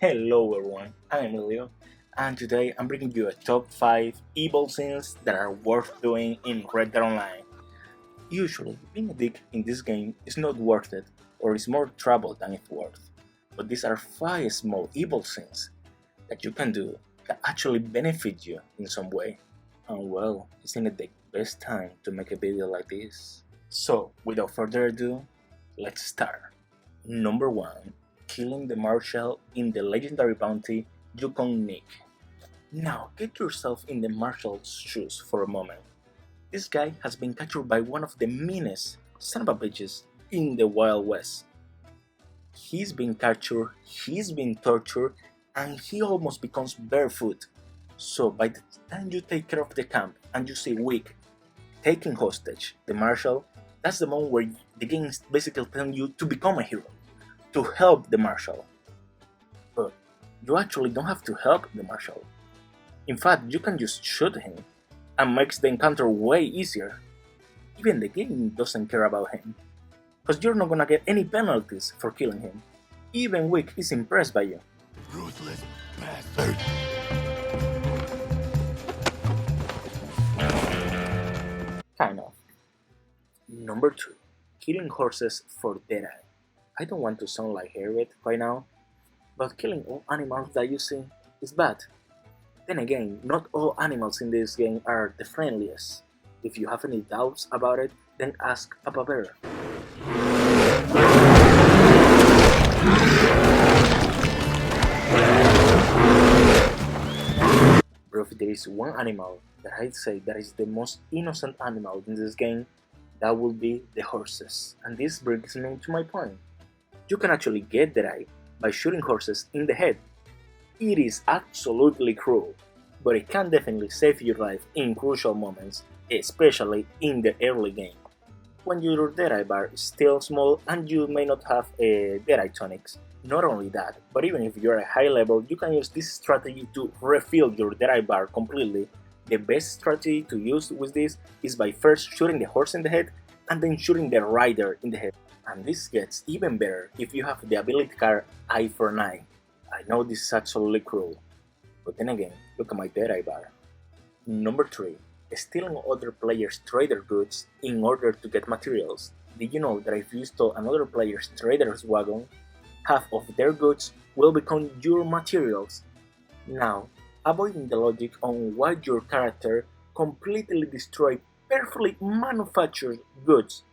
Hello everyone, I'm Emilio, and today I'm bringing you a top 5 evil scenes that are worth doing in Red Dead Online. Usually, being a dick in this game is not worth it, or is more trouble than it's worth. But these are 5 small evil scenes that you can do that actually benefit you in some way. And well, isn't it the best time to make a video like this? So, without further ado, let's start. Number 1. Killing the Marshal in the legendary bounty Yukon Nick. Now, get yourself in the Marshal's shoes for a moment. This guy has been captured by one of the meanest son of a bitches in the Wild West. He's been captured, he's been tortured, and he almost becomes barefoot. So by the time you take care of the camp and you see Wick taking hostage the Marshal, that's the moment where the game is basically telling you to become a hero, to help the Marshal. But you actually don't have to help the Marshal. In fact, you can just shoot him and makes the encounter way easier. Even the game doesn't care about him, because you're not gonna get any penalties for killing him. Even Wick is impressed by you. Ruthless bastard. Kind of. Number 2. Killing horses for Deadeye. I don't want to sound like Harriet right now, but killing all animals that you see is bad. Then again, not all animals in this game are the friendliest. If you have any doubts about it, then ask Papa Bear. Bro, if there is one animal that I'd say that is the most innocent animal in this game, that would be the horses. And this brings me to my point. You can actually get Deadeye by shooting horses in the head. It is absolutely cruel, but it can definitely save your life in crucial moments, especially in the early game, when your Deadeye bar is still small and you may not have a Deadeye tonics. Not only that, but even if you're at a high level, you can use this strategy to refill your Deadeye bar completely. The best strategy to use with this is by first shooting the horse in the head and then shooting the rider in the head. And this gets even better if you have the ability card Eye for an Eye. I know this is absolutely cruel, but then again, look at my Deadeye bar. Number 3. Stealing other players' trader goods in order to get materials. Did you know that if you stole another player's trader's wagon, half of their goods will become your materials? Now, avoiding the logic on why your character completely destroyed perfectly manufactured goods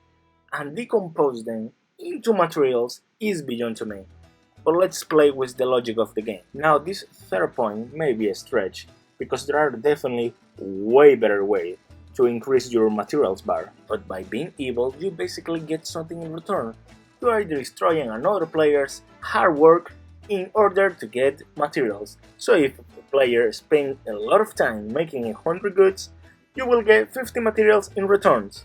and decompose them into materials is beyond to me. But let's play with the logic of the game. Now, this third point may be a stretch, because there are definitely way better ways to increase your materials bar, but by being evil you basically get something in return. You are destroying another player's hard work in order to get materials. So if a player spends a lot of time making 100 goods, you will get 50 materials in returns.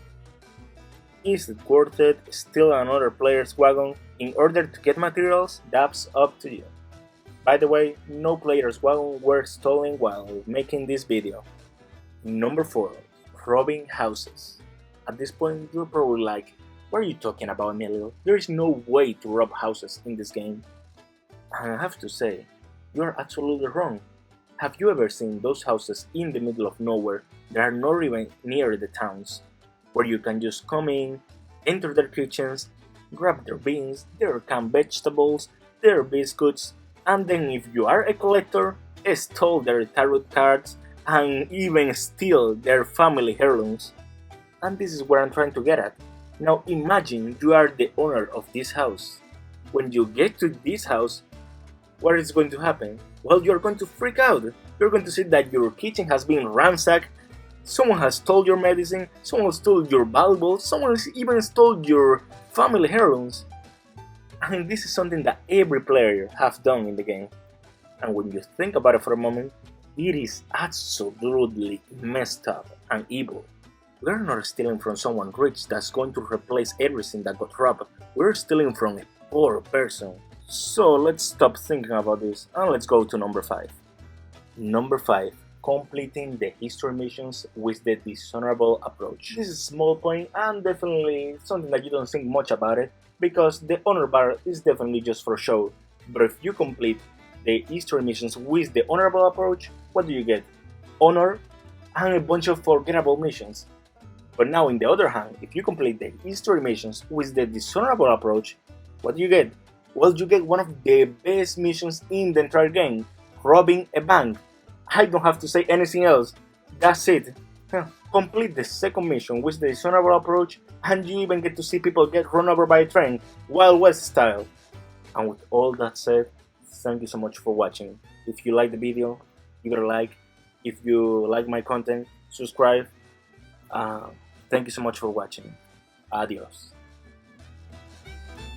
Is it worth it steal another player's wagon in order to get materials? That's up to you. By the way, no player's wagon were stolen while making this video. Number 4. Robbing houses. At this point, you're probably like, what are you talking about, Emilio? There is no way to rob houses in this game. And I have to say, you are absolutely wrong. Have you ever seen those houses in the middle of nowhere that are not even near the towns, where you can just come in, enter their kitchens, grab their beans, their canned vegetables, their biscuits, and then if you are a collector, steal their tarot cards and even steal their family heirlooms? And this is what I'm trying to get at. Now imagine you are the owner of this house. When you get to this house, what is going to happen? Well, you're going to freak out. You're going to see that your kitchen has been ransacked, someone has stole your medicine, someone stole your valuables, someone has even stole your family heirlooms. And this is something that every player has done in the game. And when you think about it for a moment, it is absolutely messed up and evil. We're not stealing from someone rich that's going to replace everything that got robbed. We're stealing from a poor person. So let's stop thinking about this and let's go to number 5. Number 5. Completing the history missions with the dishonorable approach. This is a small point and definitely something that you don't think much about it, because the honor bar is definitely just for show. But if you complete the history missions with the honorable approach, what do you get? Honor and a bunch of forgettable missions. But now, in the other hand, if you complete the history missions with the dishonorable approach, what do you get? Well, you get one of the best missions in the entire game, robbing a bank. I don't have to say anything else. That's it. Complete the second mission with the dishonorable approach, and you even get to see people get run over by a train, Wild West style. And with all that said, thank you so much for watching. If you like the video, give it a like. If you like my content, subscribe. Thank you so much for watching. Adios.